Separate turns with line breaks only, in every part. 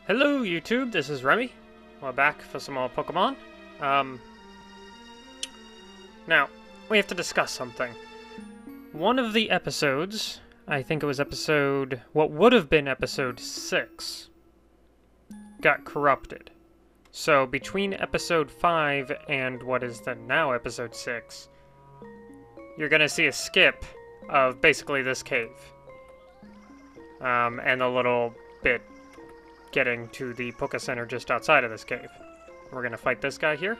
Hello YouTube, this is Remy. We're back for some more Pokemon. Now, we have to discuss something. One of the episodes, I think it was what would have been episode 6, got corrupted. So between episode 5 and what is then now episode 6, you're gonna see a skip of basically this cave. And a little bit getting to the Poke Center just outside of this cave. We're gonna fight this guy here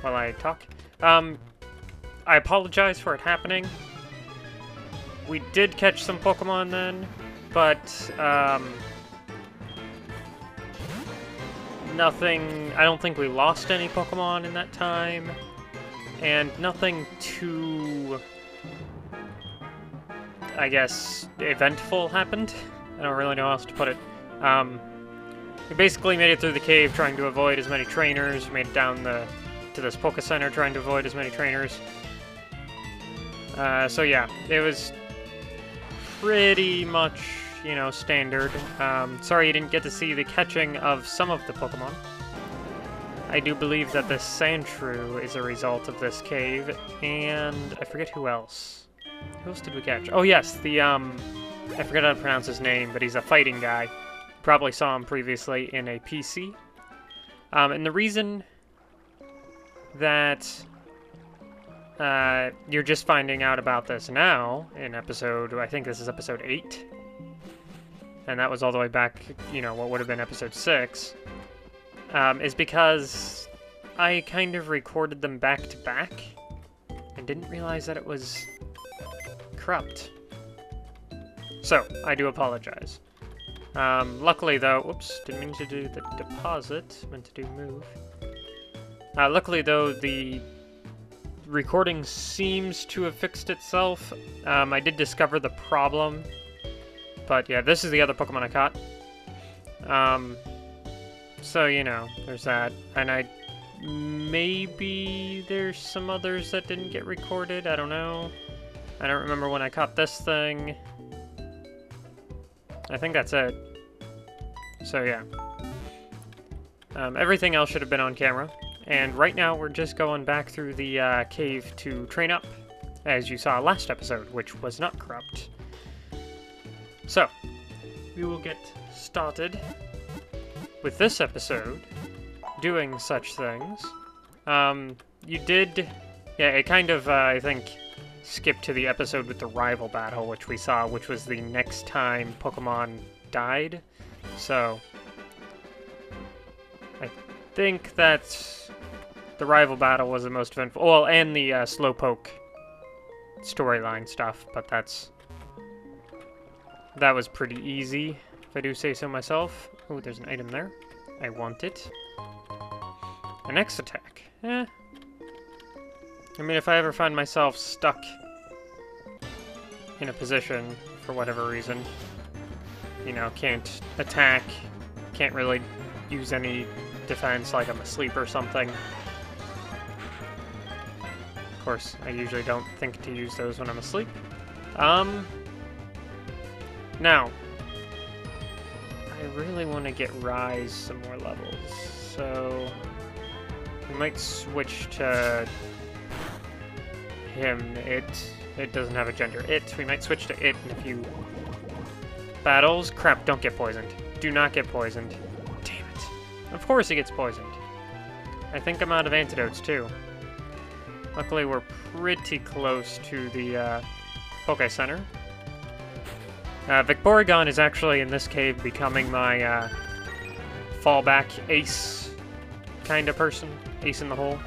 while I talk. I apologize for it happening. We did catch some Pokemon then, but nothing. I don't think we lost any Pokemon in that time, and nothing too, I guess, eventful happened. I don't really know how else to put it. We basically made it through the cave trying to avoid as many trainers, made it down to this Poke Center trying to avoid as many trainers. So yeah, it was pretty much, you know, standard. Sorry you didn't get to see the catching of some of the Pokemon. I do believe that the Sandshrew is a result of this cave, and I forget who else. Who else did we catch? Oh yes, I forget how to pronounce his name, but he's a fighting guy. Probably saw him previously in a PC. And the reason that you're just finding out about this now in episode, I think this is episode 8, and that was all the way back, you know, what would have been episode 6, is because I kind of recorded them back to back and didn't realize that it was corrupt. So, I do apologize. Luckily though, oops, didn't mean to do the deposit, meant to do move. Luckily though, the recording seems to have fixed itself. I did discover the problem, but yeah, this is the other Pokemon I caught. So, you know, there's that. And maybe there's some others that didn't get recorded, I don't know. I don't remember when I caught this thing. I think that's it. So yeah. Everything else should have been on camera. And right now we're just going back through the cave to train up, as you saw last episode, which was not corrupt. So, we will get started with this episode, doing such things. You did, yeah, it kind of, I think, skipped to the episode with the rival battle, which we saw, which was the next time Pokemon died. So, I think that the rival battle was the most eventful. Well, and the Slowpoke storyline stuff, but that was pretty easy, if I do say so myself. Oh, there's an item there. I want it. An X attack. Eh. I mean, if I ever find myself stuck in a position, for whatever reason, you know, can't attack, can't really use any defense, like I'm asleep or something. Of course, I usually don't think to use those when I'm asleep. Now, I really want to get Rise some more levels, so we might switch to him. It doesn't have a gender. We might switch to it in a few battles. Crap, don't get poisoned. Do not get poisoned. Damn it. Of course he gets poisoned. I think I'm out of antidotes, too. Luckily, we're pretty close to the Poke Center. Vicporygon is actually, in this cave, becoming my fallback ace kind of person. Ace in the hole.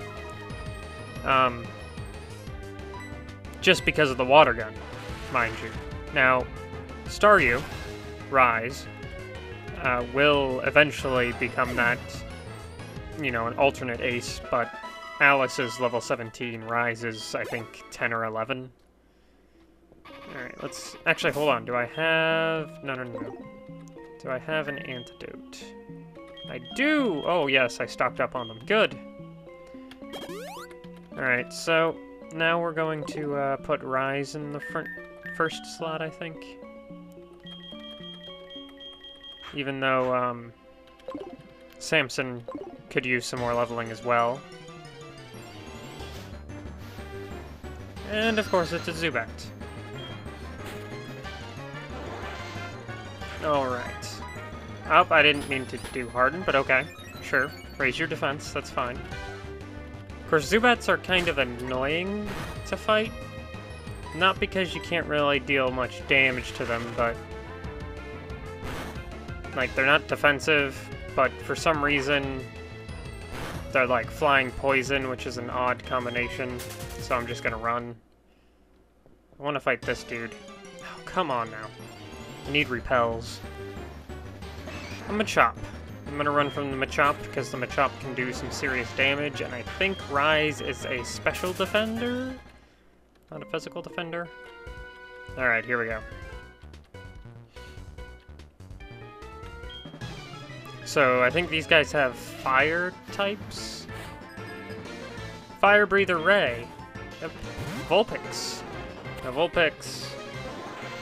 Just because of the water gun, mind you. Now, Staryu, Rise, will eventually become that, you know, an alternate ace, but Alice is level 17, Rise is, I think, 10 or 11. Alright, let's... Actually, hold on. Do I have... No. Do I have an antidote? I do! Oh, yes, I stocked up on them. Good! Alright, so... Now we're going to put Rise in the first slot, I think. even though Samson could use some more leveling as well. And of course it's a Zubat. Alright. Oh, I didn't mean to do Harden, but okay. Sure. Raise your defense, that's fine. Of course, Zubats are kind of annoying to fight. Not because you can't really deal much damage to them, but... like, they're not defensive, but for some reason... they're like flying poison, which is an odd combination. So I'm just gonna run. I want to fight this dude. Oh, come on now. I need repels. A Machop. I'm gonna run from the Machop because the Machop can do some serious damage, and I think Rise is a special defender? Not a physical defender? Alright, here we go. So, I think these guys have fire types? Fire Breather Ray. Yep. Vulpix. Now, Vulpix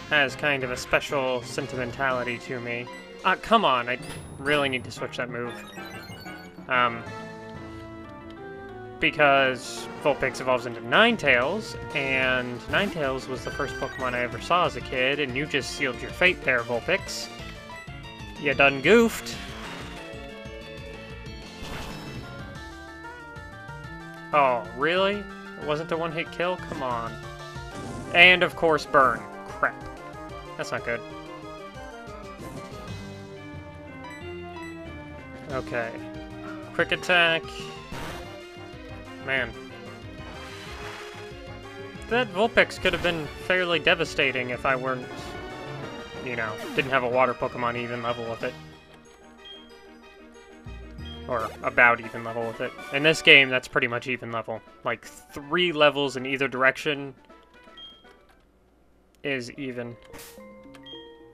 has kind of a special sentimentality to me. Ah, come on, I really need to switch that move. Because Vulpix evolves into Ninetales, and Ninetales was the first Pokemon I ever saw as a kid, and you just sealed your fate there, Vulpix. You done goofed. Oh, really? It wasn't a one-hit kill? Come on. And, of course, Burn. Crap. That's not good. Okay. Quick Attack. Man. That Vulpix could have been fairly devastating if I weren't, you know, didn't have a water Pokemon even level with it. Or about even level with it. In this game, that's pretty much even level. Like, 3 levels in either direction is even.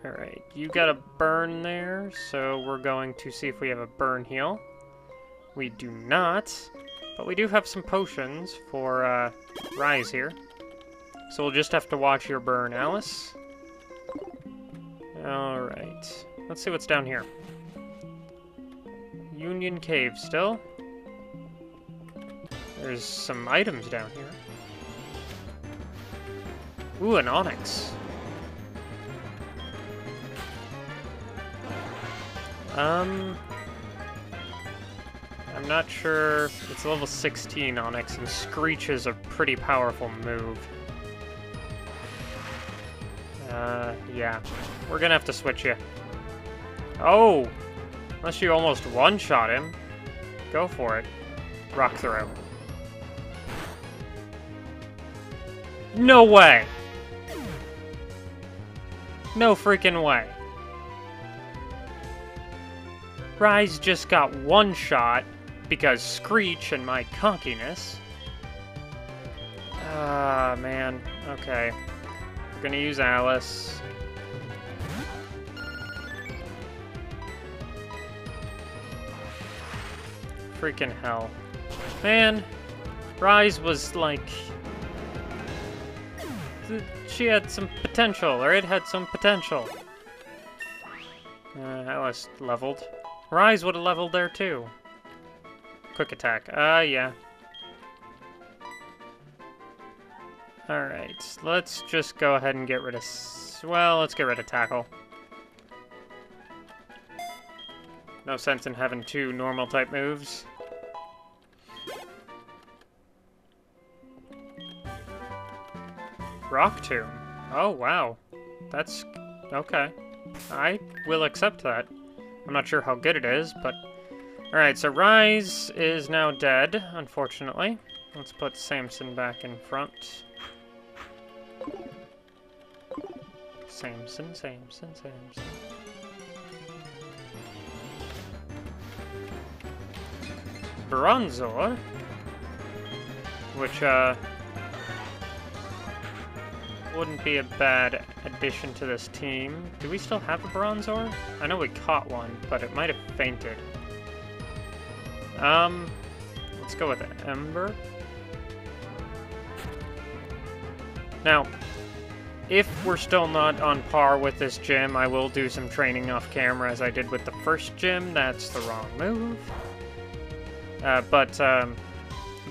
Alright, you got a burn there, so we're going to see if we have a burn heal. We do not, but we do have some potions for Rise here. So we'll just have to watch your burn, Alice. Alright, let's see what's down here. Union Cave still. There's some items down here. Ooh, an Onyx. I'm not sure. It's a level 16 Onyx, and Screech is a pretty powerful move. Yeah. We're gonna have to switch you. Oh! Unless you almost one-shot him. Go for it. Rock Throw. No way! No freaking way. Rise just got one shot because Screech and my cockiness. Ah, man. Okay. We're gonna use Alice. Freaking hell. Man, Rise was like... she had some potential, or it had some potential. Alice leveled. Rise would have leveled there too. Quick Attack. Yeah. Alright, let's just go ahead and get rid of... well, let's get rid of Tackle. No sense in having 2 normal type moves. Rock Tomb. Oh, wow. That's... okay. I will accept that. I'm not sure how good it is, but... alright, so Rise is now dead, unfortunately. Let's put Samson back in front. Samson. Bronzor, which, wouldn't be a bad addition to this team. Do we still have a Bronzor? I know we caught one, but it might have fainted. Let's go with Ember. Now, if we're still not on par with this gym, I will do some training off camera as I did with the first gym. That's the wrong move. But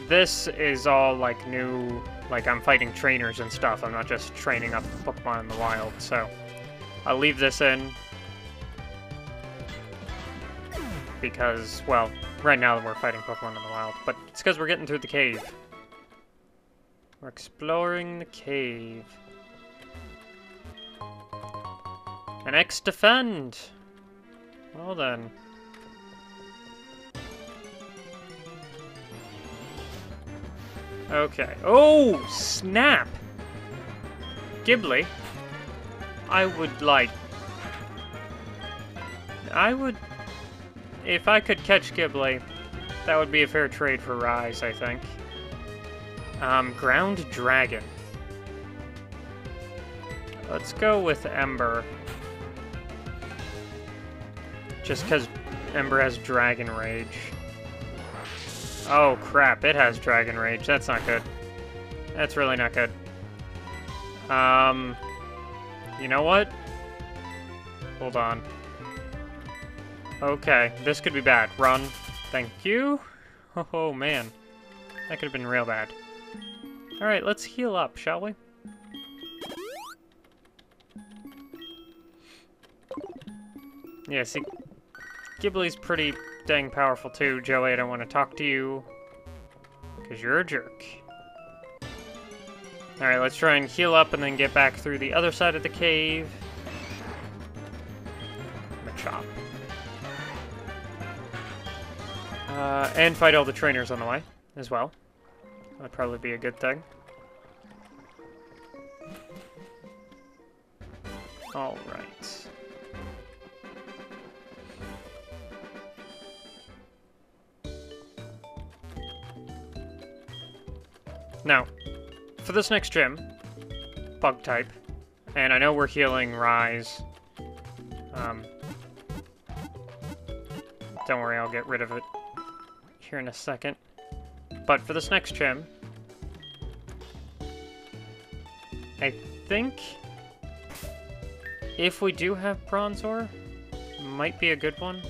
this is all, like, new... Like, I'm fighting trainers and stuff. I'm not just training up Pokemon in the wild, so... I'll leave this in. Because, well, right now we're fighting Pokemon in the wild. But it's because we're getting through the cave. We're exploring the cave. An X defend! Well then. Okay. Oh, snap! Ghibli. I would... If I could catch Ghibli, that would be a fair trade for Rise, I think. Ground Dragon. Let's go with Ember. Just because Ember has Dragon Rage. Oh crap, it has Dragon Rage. That's not good. That's really not good. You know what? Hold on. Okay, this could be bad. Run. Thank you. Oh man. That could have been real bad. Alright, let's heal up, shall we? Yeah, see, Ghibli's pretty dang powerful too. Joey, I don't want to talk to you, because you're a jerk. Alright, let's try and heal up and then get back through the other side of the cave. Machop. And fight all the trainers on the way, as well. That'd probably be a good thing. Alright. Now, for this next gym, bug type, and I know we're healing Rise. Don't worry, I'll get rid of it here in a second. But for this next gym, I think if we do have Bronzor, might be a good one.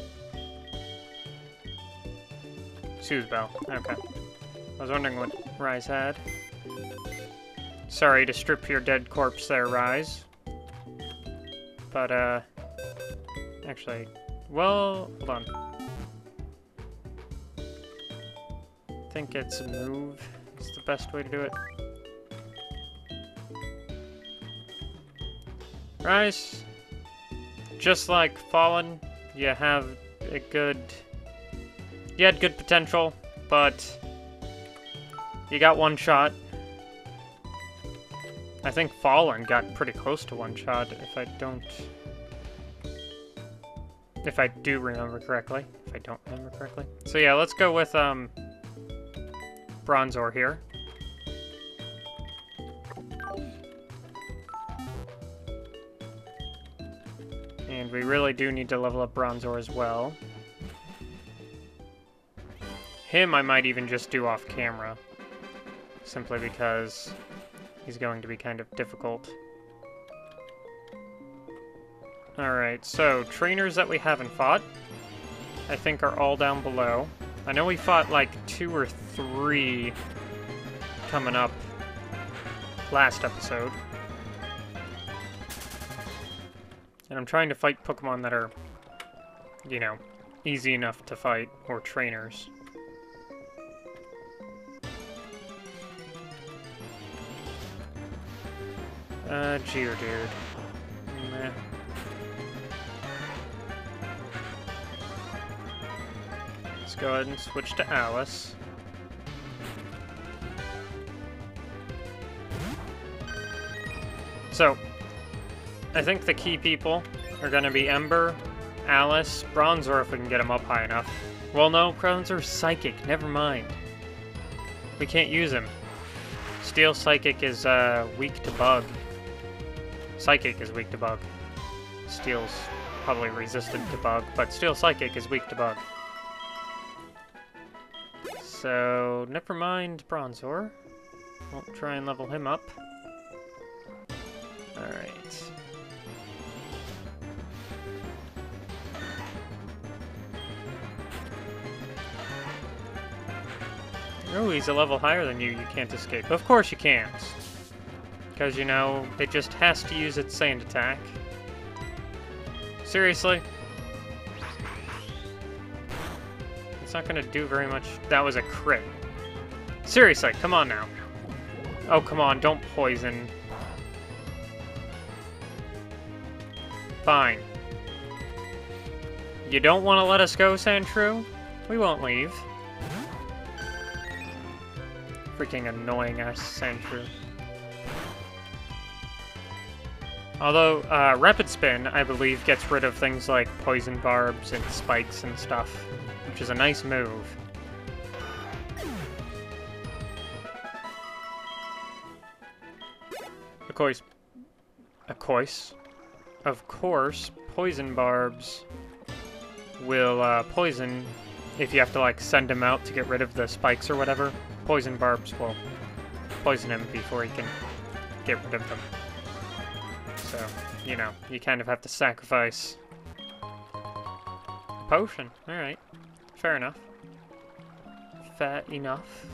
Bell. Okay. I was wondering what Rise had. Sorry to strip your dead corpse there, Rise. But, actually, well, hold on. I think it's a move. It's the best way to do it. Rise, just like Fallen, you have a good... You had good potential, but you got one shot. I think Fallen got pretty close to one shot, if I do remember correctly. If I don't remember correctly. So yeah, let's go with, Bronzor here. And we really do need to level up Bronzor as well. Him I might even just do off camera. Simply because he's going to be kind of difficult. Alright, so trainers that we haven't fought, I think are all down below. I know we fought like 2 or 3 coming up last episode. And I'm trying to fight Pokemon that are, you know, easy enough to fight, or trainers. Geodude. Meh. Let's go ahead and switch to Alice. So, I think the key people are going to be Ember, Alice, Bronzor if we can get him up high enough. Well, no, Bronzor's Psychic. Never mind. We can't use him. Steel Psychic is weak to Bug. Psychic is weak to Bug. Steel's probably resistant to Bug, but Steel Psychic is weak to Bug. So, never mind Bronzor. Won't try and level him up. Alright. Oh, he's a level higher than you. You can't escape. Of course you can't. Because, you know, it just has to use its sand attack. Seriously? It's not gonna do very much. That was a crit. Seriously, come on now. Oh, come on, don't poison. Fine. You don't want to let us go, Sandshrew? We won't leave. Freaking annoying ass Sandshrew. Although, Rapid Spin, I believe, gets rid of things like poison barbs and spikes and stuff, which is a nice move. Of course, poison barbs will poison if you have to like send him out to get rid of the spikes or whatever. Poison barbs will poison him before he can get rid of them. So, you know, you kind of have to sacrifice a potion. Alright. Fair enough. Fair enough.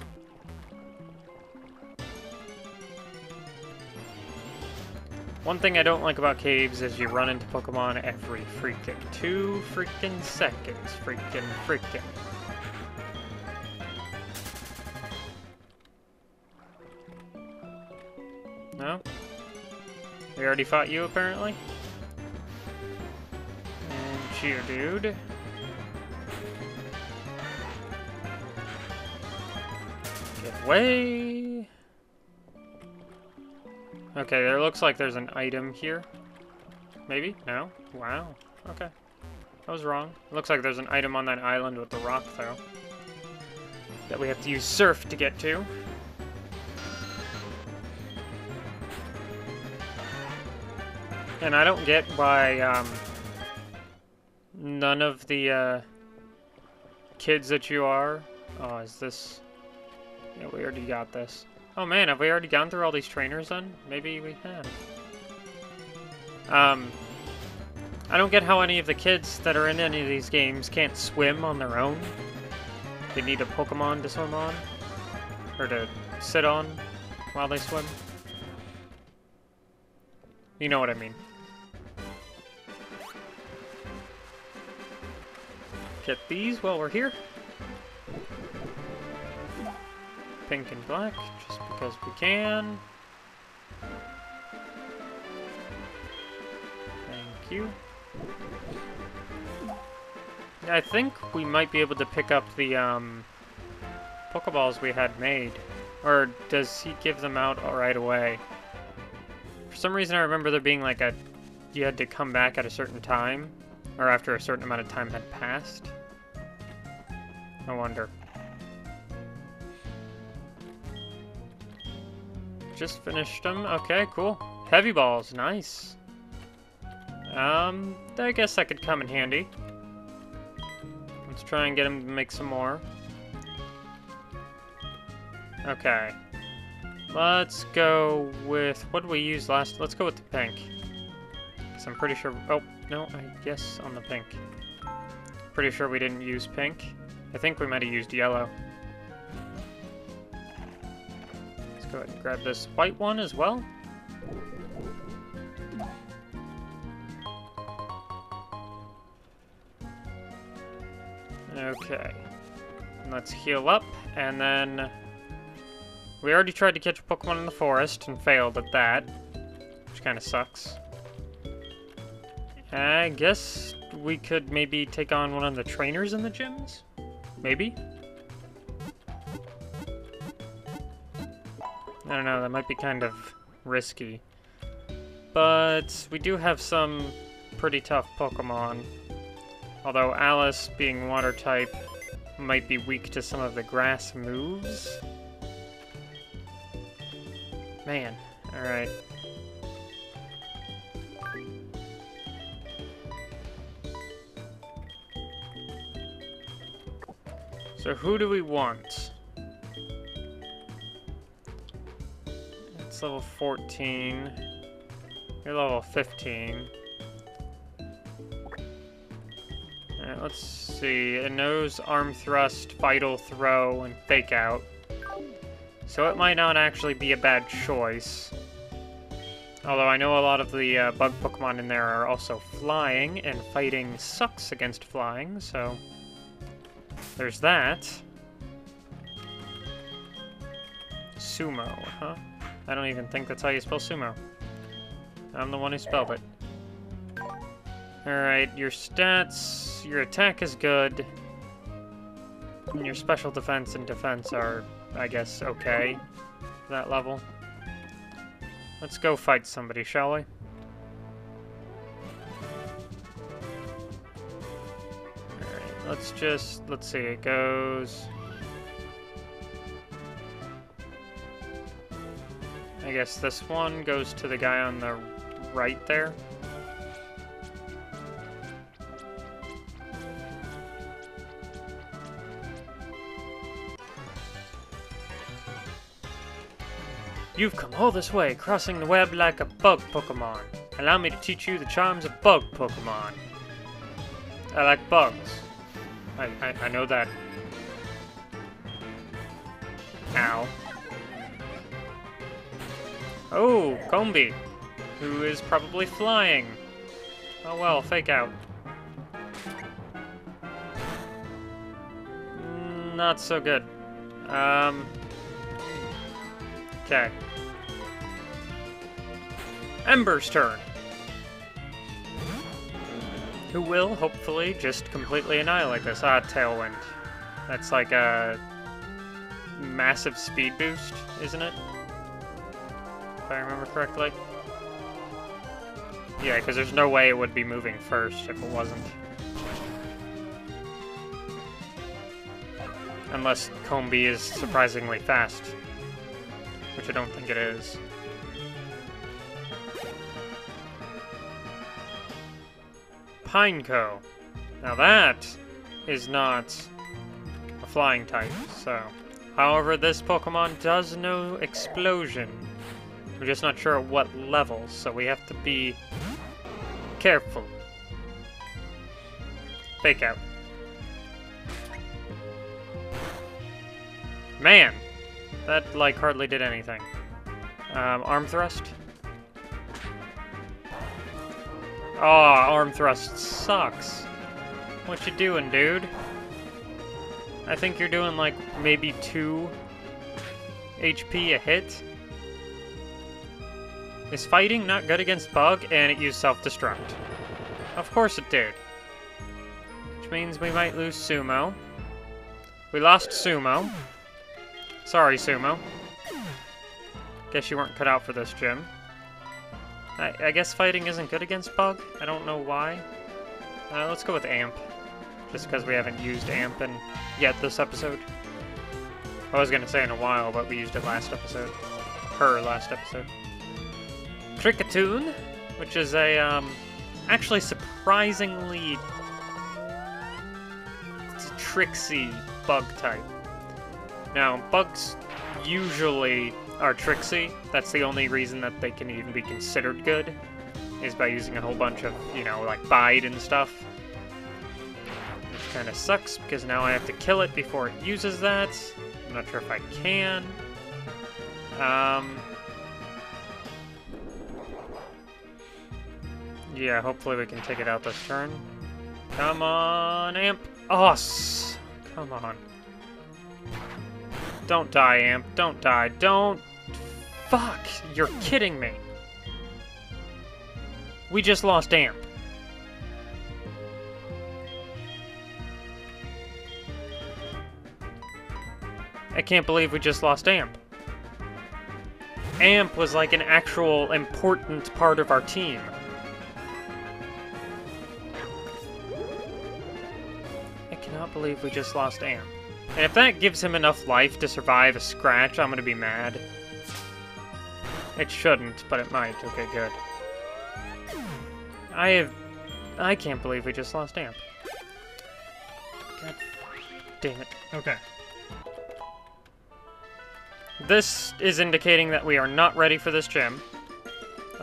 One thing I don't like about caves is you run into Pokemon every freaking 2 freaking seconds. Freaking. No? We already fought you, apparently? And Geodude. Get away! Okay, there looks like there's an item here. Maybe? No? Wow. Okay. I was wrong. Looks like there's an item on that island with the rock, though. That we have to use Surf to get to. And I don't get why, none of the, kids that you are... Oh, is this... Yeah, we already got this. Oh man, have we already gone through all these trainers then? Maybe we have. I don't get how any of the kids that are in any of these games can't swim on their own. They need a Pokemon to swim on. Or to sit on while they swim. You know what I mean. Get these while we're here. Pink and black, just because we can. Thank you. I think we might be able to pick up the Pokeballs we had made. Or does he give them out right away? For some reason I remember there being like a... You had to come back at a certain time. Or after a certain amount of time had passed. I wonder. Just finished them. Okay, cool. Heavy balls, nice. I guess that could come in handy. Let's try and get him to make some more. Okay. Let's go with... What did we use last? Let's go with the pink. Because I'm pretty sure... Oh, no, I guess on the pink. Pretty sure we didn't use pink. I think we might have used yellow. Let's go ahead and grab this white one as well. Okay. Let's heal up, and then... We already tried to catch a Pokemon in the forest and failed at that, which kind of sucks. I guess we could maybe take on one of the trainers in the gyms? Maybe? I don't know, that might be kind of risky. But we do have some pretty tough Pokemon. Although Alice, being water type, might be weak to some of the grass moves. Man, alright. So who do we want? It's level 14. You're level 15. Alright, let's see. It knows Arm Thrust, Vital Throw, and Fake Out. So it might not actually be a bad choice. Although I know a lot of the bug Pokemon in there are also flying, and fighting sucks against flying, so there's that. Sumo, huh? I don't even think that's how you spell sumo. I'm the one who spelled it. Alright, your stats, your attack is good. And your special defense and defense are, I guess, okay. That level. Let's go fight somebody, shall we? Alright, let's see, it goes... I guess this one goes to the guy on the right there. You've come all this way, crossing the web like a bug Pokemon. Allow me to teach you the charms of bug Pokemon. I like bugs. I know that. Ow. Oh, Combi, who is probably flying. Oh well, Fake Out. Not so good. Okay. Ember's turn. Who will, hopefully, just completely annihilate this. Ah, Tailwind. That's like a massive speed boost, isn't it? If I remember correctly. Yeah, because there's no way it would be moving first if it wasn't. Unless Combi is surprisingly fast. Which I don't think it is. Pineco. Now that is not a flying type, so... However, this Pokemon does know Explosion. We're just not sure at what level, so we have to be careful. Fake Out. Man! That, like, hardly did anything. Arm Thrust? Oh, Arm Thrust sucks. What you doing, dude? I think you're doing, like, maybe 2 HP a hit? Is fighting not good against Bug? And it used Self-Destruct. Of course it did. Which means we might lose Sumo. We lost Sumo. Sorry, Sumo. Guess you weren't cut out for this gym. I guess fighting isn't good against Bug. I don't know why. Let's go with Amp. Just because we haven't used Amp yet this episode. I was gonna say in a while, but we used it last episode. Her last episode. Kricketune, which is a, actually surprisingly tricksy bug type. Now, bugs usually are tricksy. That's the only reason that they can even be considered good, is by using a whole bunch of, you know, like bite and stuff. Which kind of sucks, because now I have to kill it before it uses that. I'm not sure if I can. Yeah, hopefully we can take it out this turn. Come on, Amp. Oh, come on. Don't die, Amp. Don't die. Don't. Fuck. You're kidding me. We just lost Amp. I can't believe we just lost Amp. Amp was like an actual important part of our team. I cannot believe we just lost Amp. And if that gives him enough life to survive a scratch, I'm gonna be mad. It shouldn't, but it might. Okay, good. I can't believe we just lost Amp. God damn it. Okay. This is indicating that we are not ready for this gym.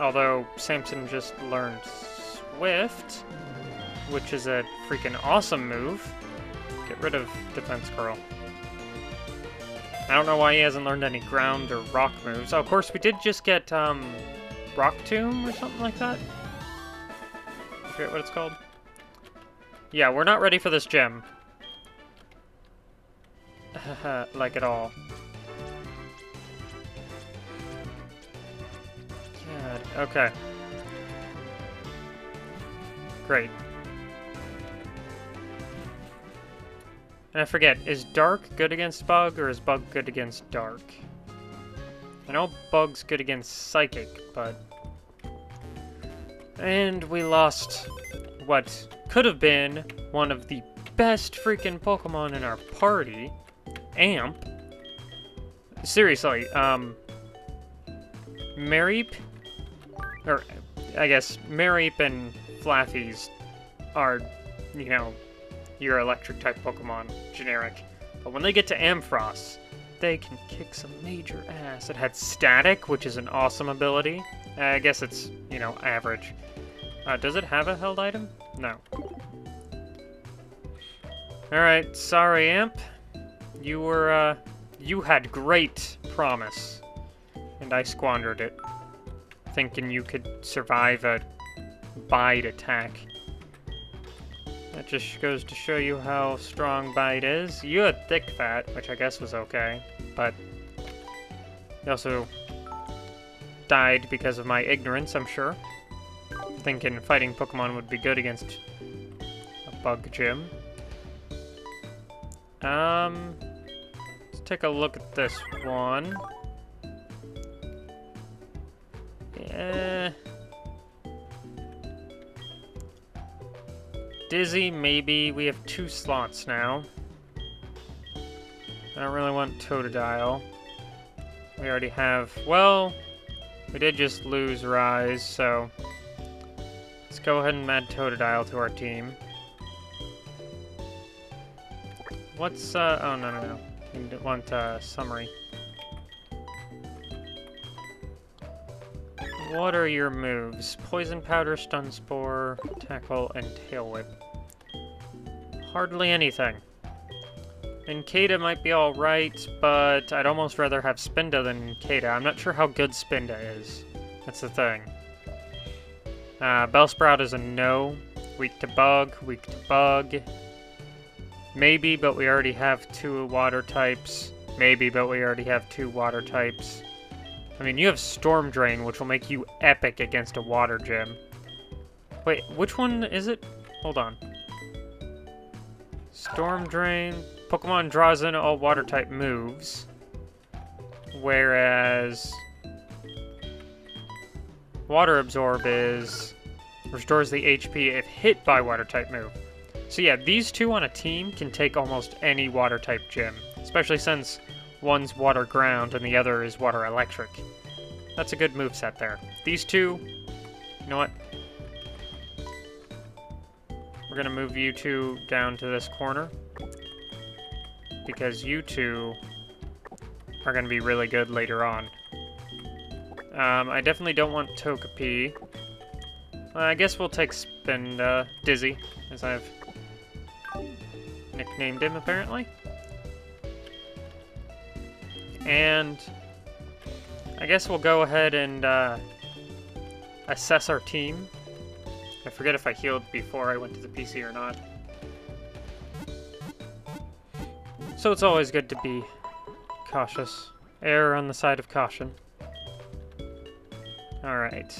Although Samson just learned Swift, which is a freaking awesome move. Get rid of Defense Curl. I don't know why he hasn't learned any ground or rock moves. Oh, of course, we did just get Rock Tomb or something like that. I forget what it's called. Yeah, we're not ready for this gym. Like at all. God, okay. Great. And I forget, is Dark good against Bug, or is Bug good against Dark? I know Bug's good against Psychic, but... And we lost what could have been one of the best freaking Pokemon in our party, Amp. Seriously, Mareep? Or, I guess, Mareep and Flaaffy's are, you know, your electric-type Pokemon, generic. But when they get to Ampharos, they can kick some major ass. It had Static, which is an awesome ability. I guess it's, you know, average. Does it have a held item? No. Alright, sorry, Amp. You were, you had great promise. And I squandered it. Thinking you could survive a Bite attack. That just goes to show you how strong Bite is. You had Thick Fat, which I guess was okay, but you also died because of my ignorance, I'm sure. Thinking fighting Pokemon would be good against a Bug gym. Let's take a look at this one. Yeah. Dizzy, maybe. We have 2 slots now. I don't really want Totodile. We already have... Well, we did just lose Rise, so... Let's go ahead and add Totodile to our team. What's, oh, no. We want, Summary. What are your moves? Poison Powder, Stun Spore, Tackle, and Tail Whip. Hardly anything. Incada might be alright, but I'd almost rather have Spinda than Incada. I'm not sure how good Spinda is. That's the thing. Bellsprout is a no. Weak to Bug, weak to Bug. Maybe, but we already have 2 water types. Maybe, but we already have 2 water types. I mean, you have Storm Drain, which will make you epic against a water gym. Wait, which one is it? Hold on. Storm Drain. Pokemon draws in all water-type moves. Whereas... Water Absorb is... Restores the HP if hit by water-type move. So yeah, these 2 on a team can take almost any water-type gym. Especially since... One's water ground and the other is water electric. That's a good moveset there. These 2, you know what? We're gonna move you 2 down to this corner. Because you 2 are gonna be really good later on. I definitely don't want Togepi. I guess we'll take Dizzy, as I've nicknamed him apparently. And I guess we'll go ahead and assess our team. I forget if I healed before I went to the PC or not. So it's always good to be cautious. Err on the side of caution. Alright.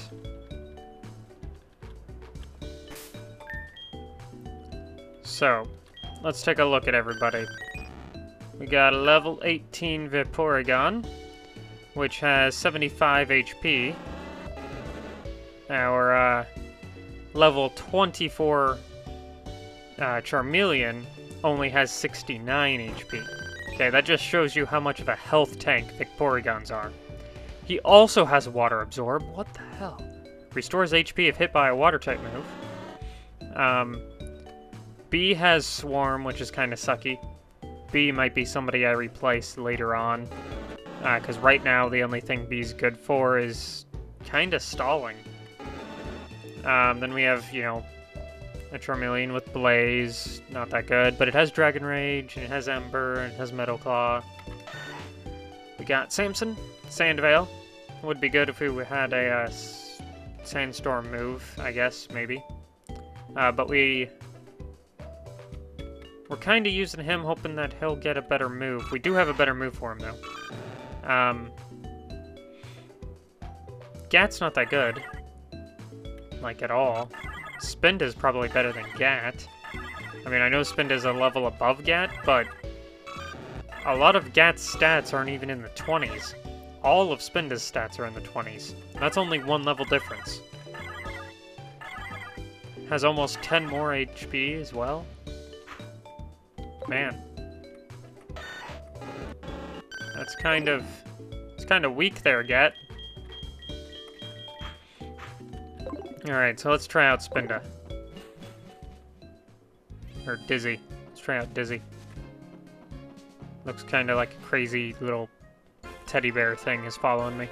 So, let's take a look at everybody. We got a level 18 Vaporegon, which has 75 HP. Our level 24 Charmeleon only has 69 HP. Okay, that just shows you how much of a health tank Vaporegons are. He also has Water Absorb. What the hell? Restores HP if hit by a water-type move. B has Swarm, which is kind of sucky. B might be somebody I replace later on. Because right now, the only thing B's good for is kind of stalling. Then we have, you know, a Charmeleon with Blaze, not that good, but it has Dragon Rage, and it has Ember, and it has Metal Claw. We got Samson, Sandveil. Would be good if we had a Sandstorm move, I guess, maybe. But we're kind of using him, hoping that he'll get a better move. We do have a better move for him, though. Gat's not that good. Like, at all. Spinda's probably better than Gat. I mean, I know Spinda's a level above Gat, but a lot of Gat's stats aren't even in the 20s. All of Spinda's stats are in the 20s. That's only one level difference. Has almost 10 more HP as well. Man. That's kind of... It's kind of weak there, Gat. Alright, so let's try out Spinda. Or Dizzy. Let's try out Dizzy. Looks kind of like a crazy little teddy bear thing is following me.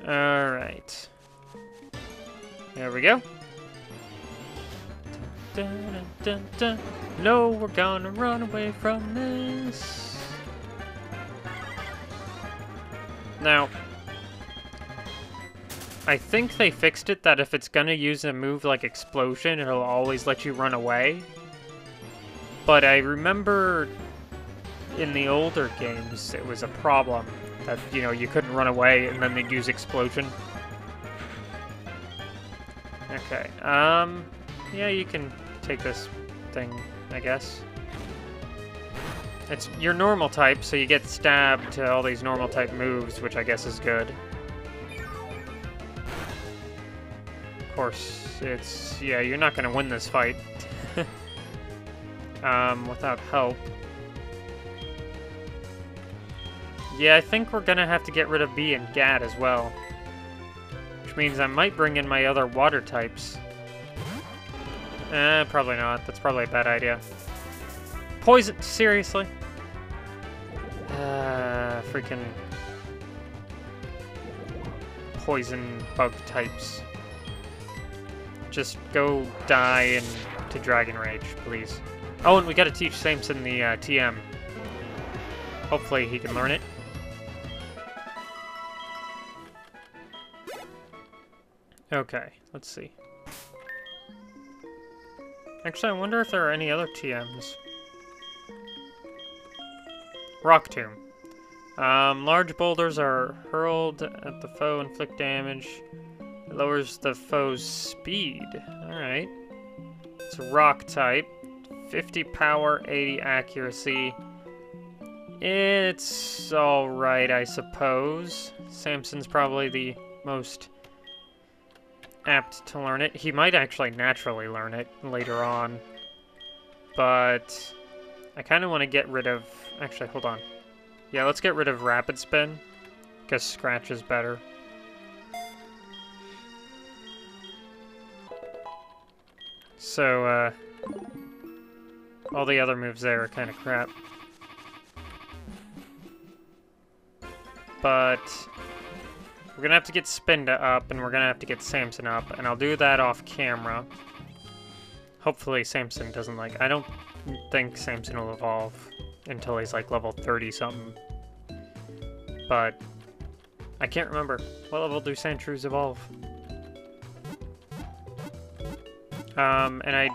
Alright. There we go. Dun, dun, dun, dun. No, we're gonna run away from this. Now, I think they fixed it that if it's gonna use a move like Explosion, it'll always let you run away. But I remember in the older games, it was a problem that, you know, you couldn't run away and then they'd use Explosion. Okay, yeah, you can take this thing, I guess. It's your normal type, so you get stabbed to all these normal type moves, which I guess is good. Of course, it's... yeah, you're not gonna win this fight. Without help. Yeah, I think we're gonna have to get rid of Bee and Gat as well. Which means I might bring in my other water types. Probably not. That's probably a bad idea. Poison! Seriously? Freaking... poison bug types. Just go die to Dragon Rage, please. Oh, and we gotta teach Samson the TM. Hopefully he can learn it. Okay, let's see. Actually, I wonder if there are any other TMs. Rock Tomb. Large boulders are hurled at the foe, inflict damage. It lowers the foe's speed. Alright. It's a rock type. 50 power, 80 accuracy. It's alright, I suppose. Samson's probably the most apt to learn it. He might actually naturally learn it later on. But I kind of want to get rid of... Actually, hold on. Yeah, let's get rid of Rapid Spin, because Scratch is better. So, all the other moves there are kind of crap. But we're gonna have to get Spinda up, and we're gonna have to get Samson up, and I'll do that off camera. Hopefully Samson doesn't I don't think Samson will evolve until he's like level 30-something. But I can't remember. What level do Sandshrews evolve? And I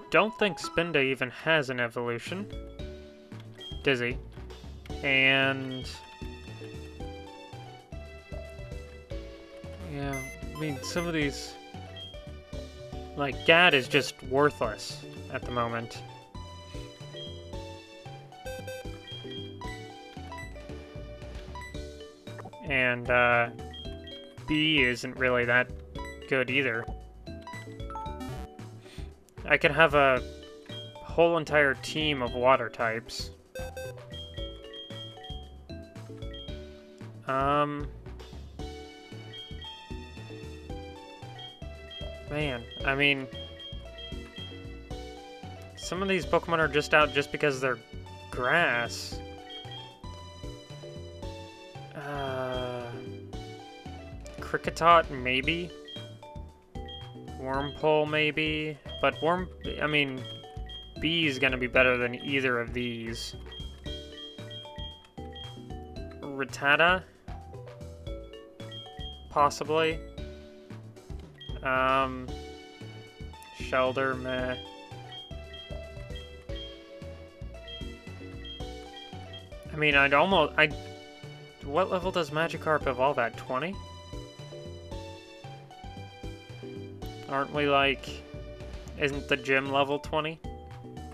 don't think Spinda even has an evolution. Dizzy. And... yeah, I mean, some of these... like, Gat is just worthless at the moment. And, B isn't really that good either. I could have a whole entire team of water types. Man, I mean... some of these Pokemon are just out just because they're grass. Cricketot, maybe. Wormpole, maybe. But I mean, B is gonna be better than either of these. Rattata? Possibly. Shelter, meh. I mean, what level does Magikarp evolve at? 20? Aren't we like... Isn't the gym level 20?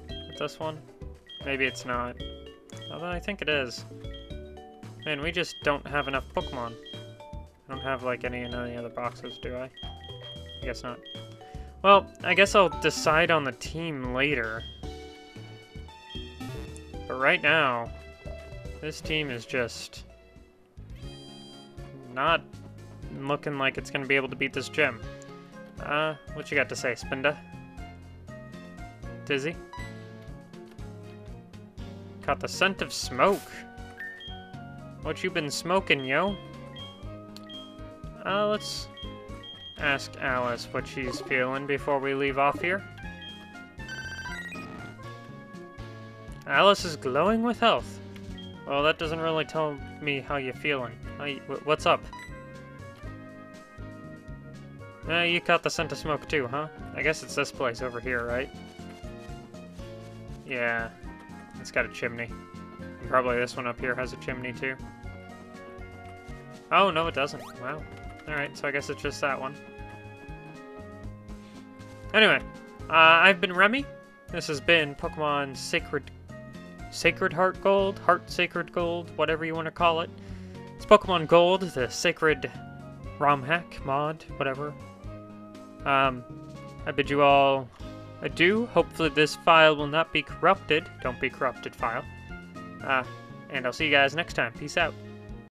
With this one? Maybe it's not. Although I think it is. Man, we just don't have enough Pokemon. I don't have like any in any other boxes, do I? I guess not. Well, I guess I'll decide on the team later. But right now, this team is just not looking like it's gonna be able to beat this gym. What you got to say, Spinda? Dizzy? Caught the scent of smoke. What you been smoking, yo? Let's ask Alice what she's feeling before we leave off here. Alice is glowing with health. Well, that doesn't really tell me how you're feeling. What's up? You caught the scent of smoke too, huh? I guess it's this place over here, right? Yeah, it's got a chimney. And probably this one up here has a chimney too. Oh, no it doesn't. Wow. Alright, so I guess it's just that one. Anyway, I've been Remy. This has been Pokemon Sacred Heart Gold, Heart Sacred Gold, whatever you want to call it. It's Pokemon Gold, the Sacred ROM hack, mod, whatever. I bid you all adieu. Hopefully this file will not be corrupted. Don't be corrupted, file. And I'll see you guys next time. Peace out.